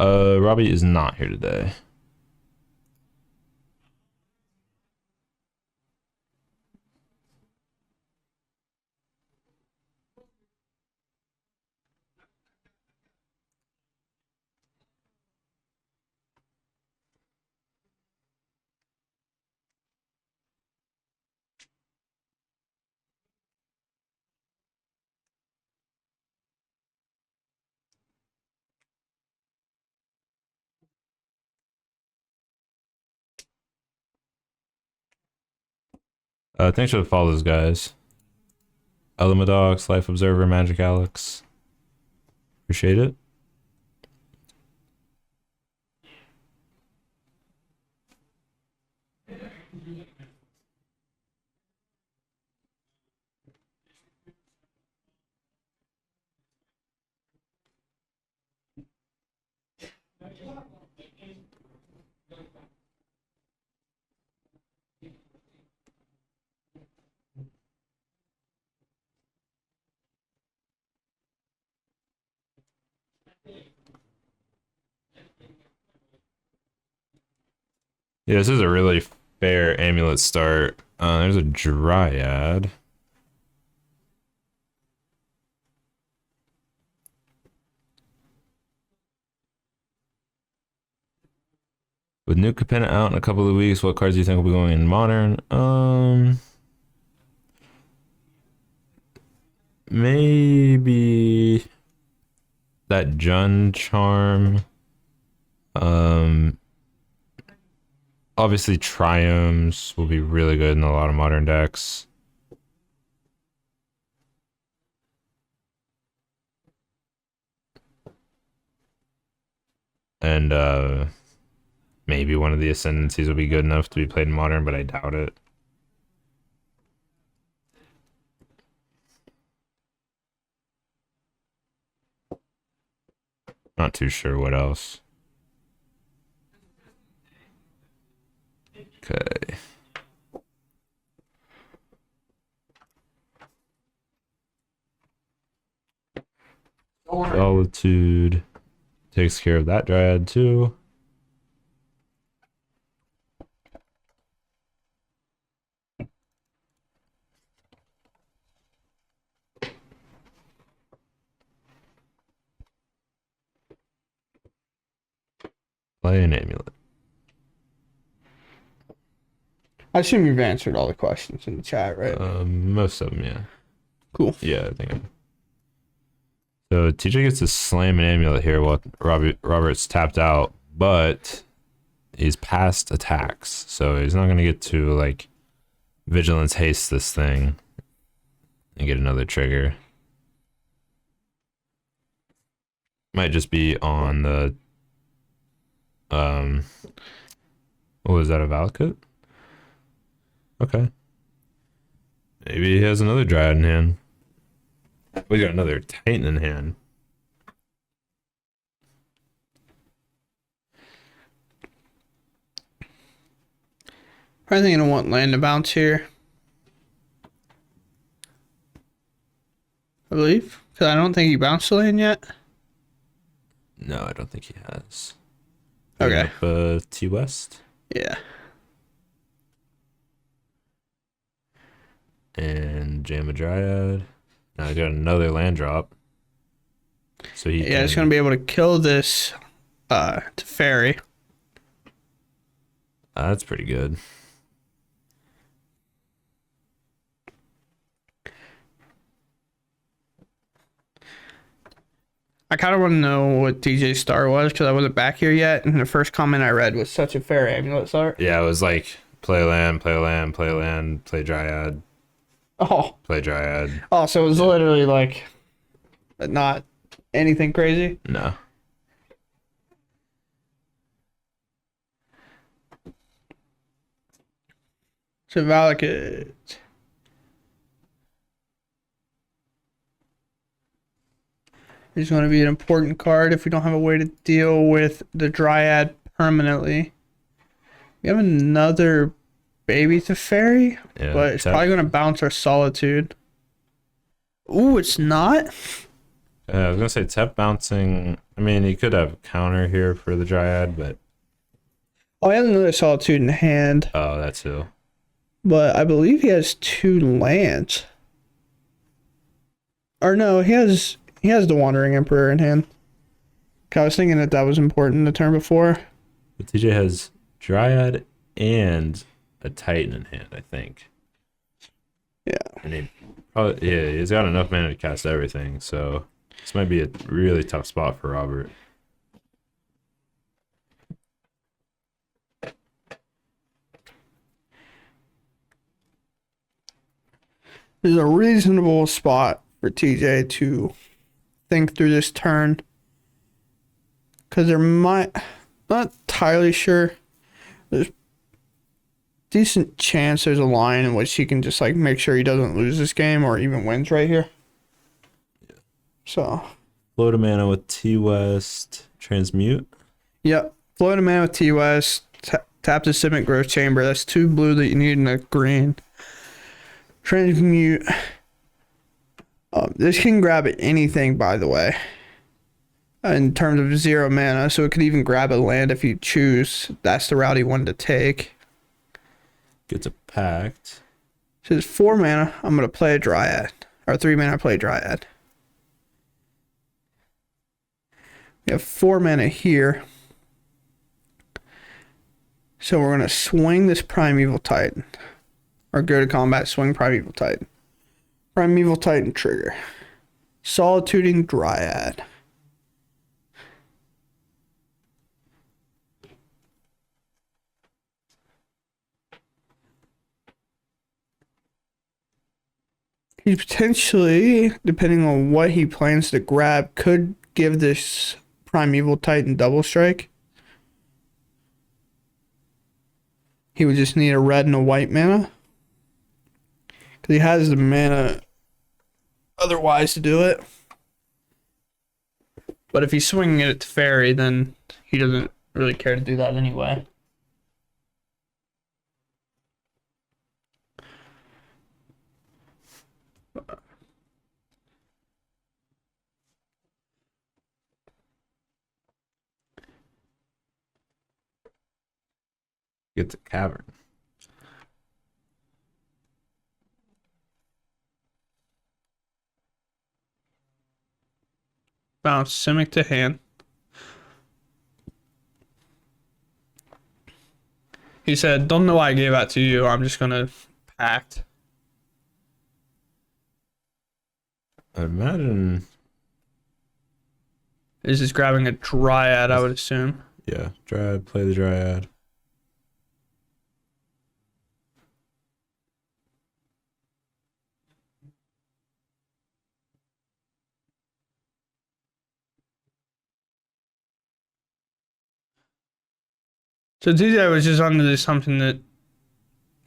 Robbie is not here today. Thanks for the follows, guys. Elamadox, Life Observer, Magic Alex. Appreciate it. Yeah, this is a really fair amulet start. There's a Dryad. With New Capenna out in a couple of weeks, what cards do you think will be going in Modern? Maybe that Jun Charm. Obviously Triomes will be really good in a lot of Modern decks. And maybe one of the Ascendancies will be good enough to be played in Modern, but I doubt it. Not too sure what else. Okay. Solitude takes care of that Dryad too. Play an Amulet. I assume you've answered all the questions in the chat, right? Most of them, yeah. Cool. Yeah, I think. So TJ gets to slam an Amulet here while Robert's tapped out, but he's past attacks, so he's not gonna get to like Vigilance haste this thing and get another trigger. Might just be on the what was that, a Valakut? Okay. Maybe he has another Dryad in hand. We got another Titan in hand. I think I don't want land to bounce here. I believe. Because I don't think he bounced the land yet. No, I don't think he has. Okay. Up, T West. Yeah. And jam a Dryad. Now I got another land drop. So he Yeah, it's going to be able to kill this to fairy. That's pretty good. I kind of want to know what DJ's star was because I wasn't back here yet, and the first comment I read was such a fair amulet start. Yeah, it was like play land, play land, play land, play Dryad. Oh. Play Dryad. Oh, so it was literally like not anything crazy? No. So Valakut. Is going to be an important card if we don't have a way to deal with the Dryad permanently. We have another baby to fairy, Yeah, but it's probably going to bounce our Solitude. Ooh, it's not? I was gonna say tap bouncing. I mean, he could have counter here for the Dryad, but Oh, he has another Solitude in hand, oh, that's who. but I believe he has 2 lands. Or no, he has the Wandering Emperor in hand. 'Cause I was thinking that was important the turn before. But TJ has Dryad and a Titan in hand, I think. Yeah. And he's got enough mana to cast everything, so this might be a really tough spot for Robert. There's a reasonable spot for TJ to think through this turn. Because there might, not entirely sure. There's decent chance there's a line in which he can just like make sure he doesn't lose this game or even wins right here. Yeah. So. Float a mana with T West, transmute. Yep. Float a mana with T West, tap the Simic Growth Chamber. That's 2 blue that you need in a green. Transmute. This can grab anything, by the way, in terms of 0 mana. So it could even grab a land if you choose. That's the route he wanted to take. Gets a pact. So it's 4 mana. I'm going to play a Dryad. Or 3 mana, play Dryad. We have 4 mana here. So we're going to swing this Primeval Titan. Or go to combat, swing Primeval Titan. Primeval Titan trigger. Solituding Dryad. He potentially, depending on what he plans to grab, could give this Primeval Titan double strike. He would just need a red and a white mana. Because he has the mana otherwise to do it. But if he's swinging it to Fairy, then he doesn't really care to do that anyway. Gets a cavern. Bounce Simic to hand. He said, don't know why I gave that to you. I'm just going to pact. I imagine. Is just grabbing a Dryad, I would assume. Yeah, Dryad, play the Dryad. So DJ was just under the assumption that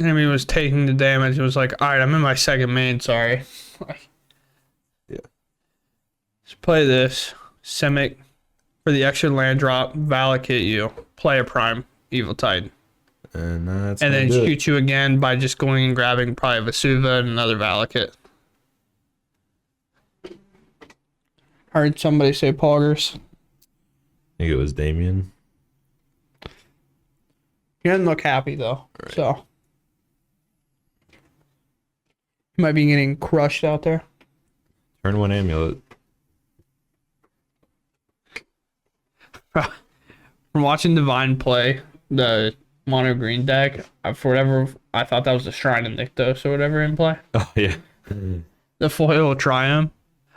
enemy was taking the damage. It was like, all right, I'm in my second main, sorry. Yeah. Just play this. Simic for the extra land drop. Valak hit you. Play a Prime Evil Titan. And then shoot you again by just going and grabbing probably Vesuva and another Valak hit. Heard somebody say Poggers. I think it was Damien. He doesn't look happy though, right. So he might be getting crushed out there. Turn 1 Amulet. From watching Divine play the mono green deck, for whatever, I thought that was the Shrine of Nykthos or whatever in play. Oh yeah. The foil Triumph.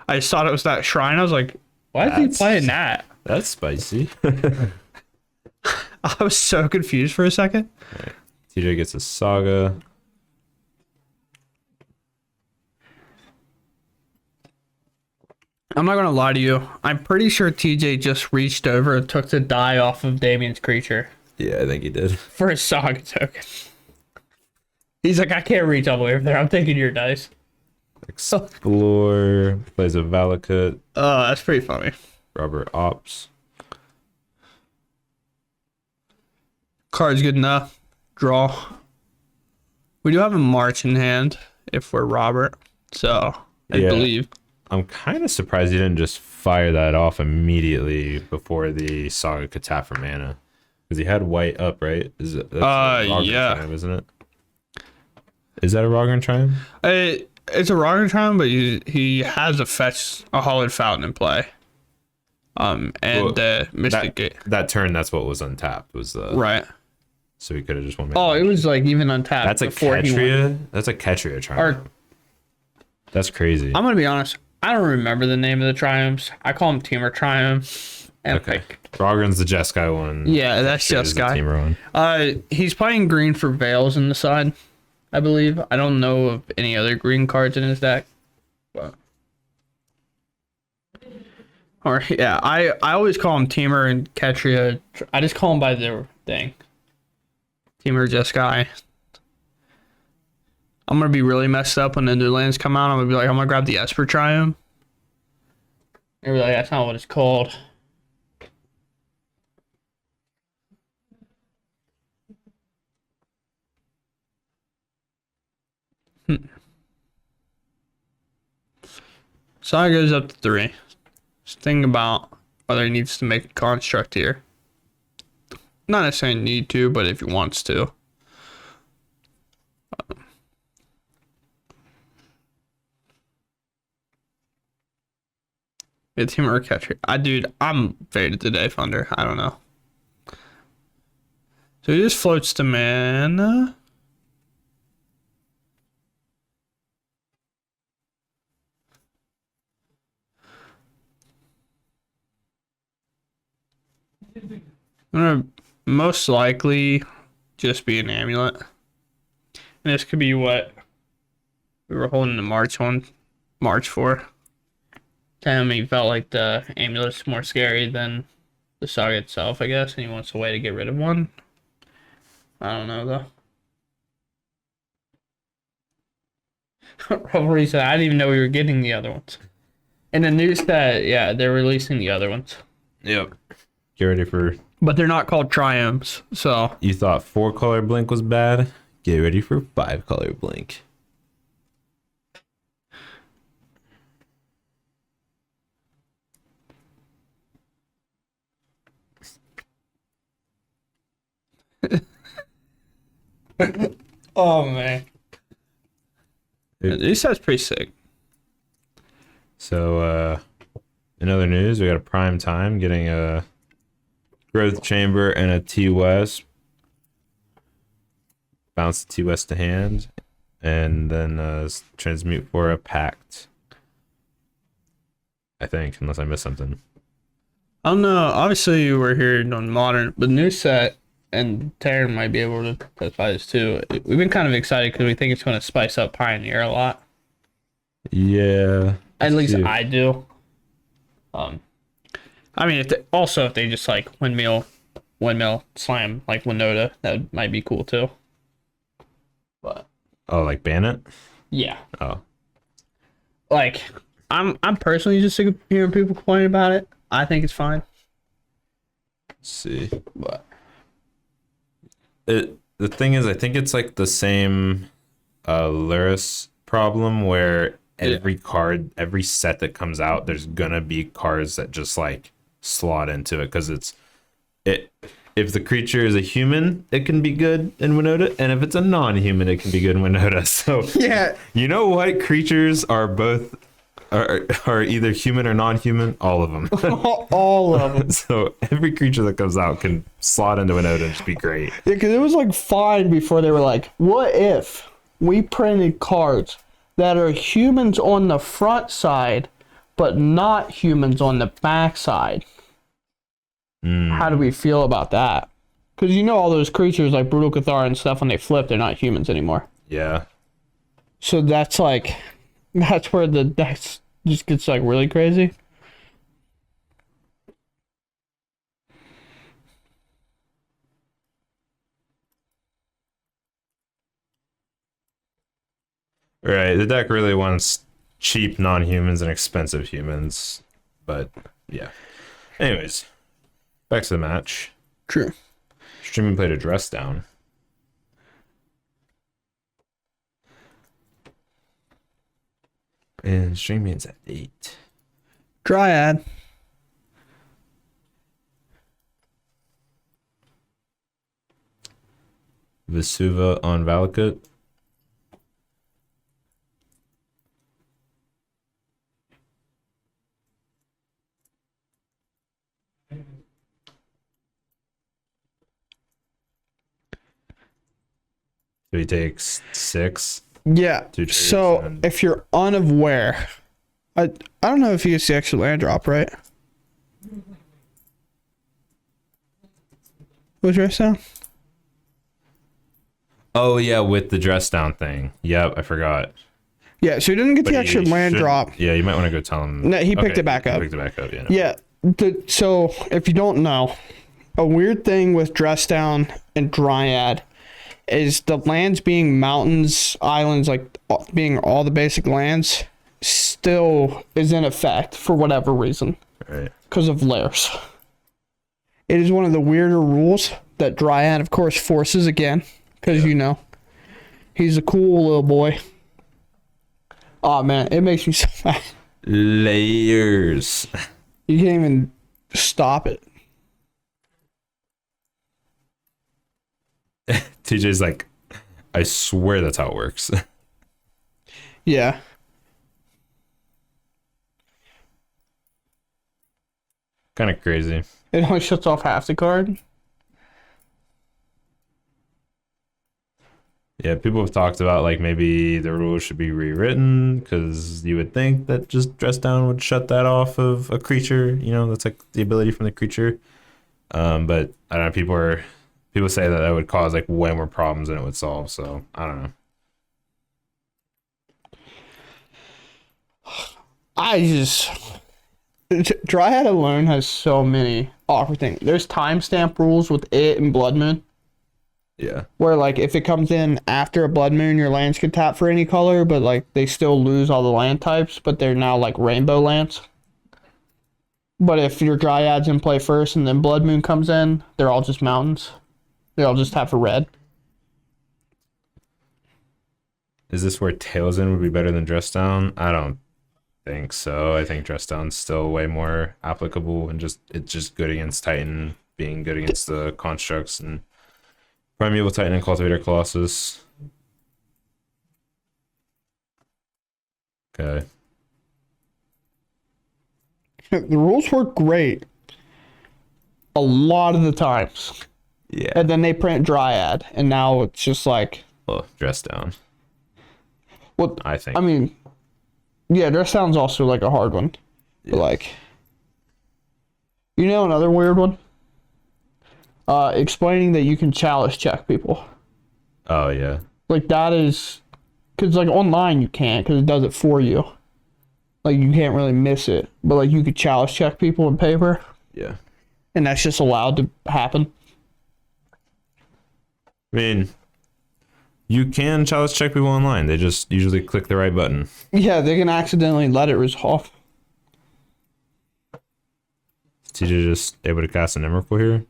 I just thought it was that Shrine. I was like, why is he playing that? That's spicy. I was so confused for a second. Right. TJ gets a Saga. I'm not gonna lie to you. I'm pretty sure TJ just reached over and took the die off of Damien's creature Yeah, I think he did. for his Saga token. He's like, I can't reach all the way over there. I'm taking your dice. Explore. Plays a Valakut. Oh, that's pretty funny. Robert Ops. Card's good enough. Draw. We do have a March in hand if we're Robert. So, I believe. I'm kind of surprised he didn't just fire that off immediately before the Saga could tap for mana. Because he had white up, right? That's a Rogern Yeah. Triumph, isn't it? Is that a Rogern Triumph? It's a Roger time, but he has a fetch a Hollowed Fountain in play. And Mystic Gate. That turn, that's what was untapped. Was the Right. So he could have just won. Oh, it was like even untapped. That's a before he won. Ketria. That's a Ketria Triumph. That's crazy. I'm gonna be honest. I don't remember the name of the triumphs. I call them Teamer Triumphs. And Okay. Rogren's the Jeskai one. Yeah, that's Ketria's the Jeskai. Teamer one. He's playing green for Veils in the side, I believe. I don't know of any other green cards in his deck. But... Or yeah, I always call him Teamer and Ketria. I just call him by their thing. Teamer Jeskai. I'm gonna be really messed up when the new lands come out. I'm gonna be like, I'm gonna grab the Esper Triumph. And be like, that's not what it's called. Saga goes up to 3. Just think about whether he needs to make a construct here. Not necessarily need to, but if he wants to. It's him or catcher. I'm faded today, Thunder. I don't know. So he just floats to mana. I'm gonna most likely just be an amulet. And this could be what we were holding the March for. Time he felt like the amulet's more scary than the saga itself, I guess, and he wants a way to get rid of one. I don't know though. Revelry said, I didn't even know we were getting the other ones. And the news that, yeah, they're releasing the other ones. Yep. Get ready for. But they're not called triumphs, so. You thought 4-color blink was bad? Get ready for 5-color blink. Oh man. This sounds pretty sick. So, in other news, we got a prime time getting a growth chamber and a T West. Bounce the T West to hand, and then transmute for a pact. I think, unless I missed something. I don't know. Obviously, we're here on modern, but new set, and Taryn might be able to testify this too. We've been kind of excited because we think it's going to spice up Pioneer a lot. Yeah. At least I do. I mean, if they just like windmill slam like Winota, that might be cool too. But Oh, like ban it? yeah, Oh. like I'm personally just sick of hearing people complain about it. I think it's fine. Let's see. But The thing is, I think it's like the same Luris problem where every set that comes out, there's gonna be cards that just like slot into it because if the creature is a human, it can be good in Winota, and if it's a non-human, it can be good in Winota. So Yeah. you know what creatures are both are either human or non-human? All of them. All of them. So every creature that comes out can slot into Winota and just be great. Yeah, because it was like fine before they were like, what if we printed cards that are humans on the front side, but not humans on the back side? How do we feel about that? Because you know all those creatures like Brutal Cathar and stuff, when they flip, they're not humans anymore. Yeah. So that's where the deck just gets like really crazy. Right. The deck really wants cheap non-humans and expensive humans. But yeah. Anyways, back to the match. True. Streaming played a dress down. And streaming's at 8. Dryad. Vesuva on Valakut. So he takes 6. Yeah. Two triggers So and- if you're unaware, I don't know if you can see extra land drop, right? What's your sound? Oh yeah, with the dress down thing. Yep, I forgot. Yeah, so he didn't get But the extra he land should- drop. Yeah, you might want to go tell him. No, he picked it back he up. Picked it back up. Yeah. No. Yeah. So if you don't know, a weird thing with dress down and dryad is the lands being mountains, islands, like being all the basic lands, still is in effect for whatever reason Right. because of layers. It is one of the weirder rules that dryad, of course, forces again because you know he's a cool little boy. Oh man, it makes me so mad. Layers. You can't even stop it. TJ's like, I swear that's how it works. Yeah. Kind of crazy. It only shuts off half the card. Yeah, people have talked about like maybe the rules should be rewritten because you would think that just dress down would shut that off of a creature. You know, that's like the ability from the creature. But I don't know. People say that would cause like way more problems than it would solve. So I don't know. Dryad alone has so many awkward things. There's timestamp rules with it and Blood Moon, Yeah. where like if it comes in after a Blood Moon, your lands can tap for any color, but like they still lose all the land types, but they're now like rainbow lands. But if your Dryad's in play first and then Blood Moon comes in, they're all just mountains. They all just tap for red. Is this where Tails in would be better than Dress Down? I don't think so. I think Dress Down's still way more applicable and it's just good against Titan, being good against the constructs and Primeval Titan and Cultivator Colossus. Okay. The rules work great a lot of the times. Yeah. And then they print Dryad, and now it's just like, Well, Dress Down, well, I think. I mean, yeah, Dress Down's also like a hard one. But Yeah. like, you know, another weird one? Explaining that you can chalice check people. Oh, yeah. Like, that is, because like online you can't, because it does it for you. Like, you can't really miss it. But like, you could chalice check people in paper, Yeah. and that's just allowed to happen. I mean, you can chalice check people online. They just usually click the right button. Yeah, they can accidentally let it resolve. TJ just able to cast an Emrakul here.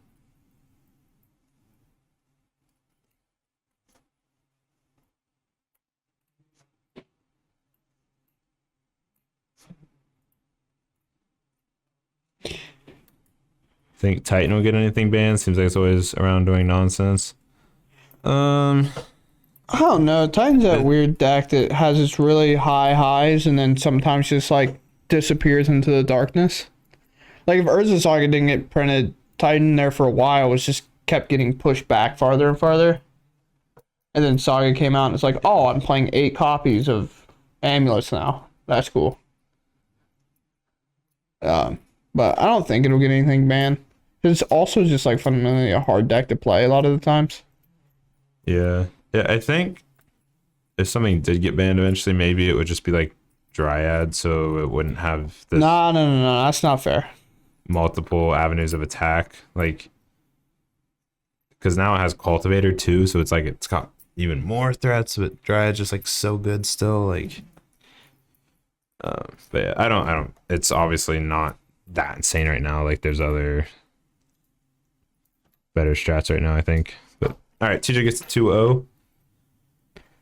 Think Titan will get anything banned? Seems like it's always around doing nonsense. I don't know. Titan's that weird deck that has its really high highs and then sometimes just like disappears into the darkness. Like if Urza Saga didn't get printed, Titan there for a while was just kept getting pushed back farther and farther. And then Saga came out and it's like, oh, I'm playing 8 copies of Amulets now. That's cool. But I don't think it'll get anything banned. It's also just like fundamentally a hard deck to play a lot of the times. Yeah. Yeah, I think if something did get banned eventually, maybe it would just be like Dryad, so it wouldn't have the No, that's not fair. multiple avenues of attack. Like, because now it has Cultivator too, so it's like it's got even more threats, but Dryad's just like so good still. Like, but yeah, I don't. It's obviously not that insane right now. Like, there's other better strats right now, I think. But all right, TJ gets a 2-0.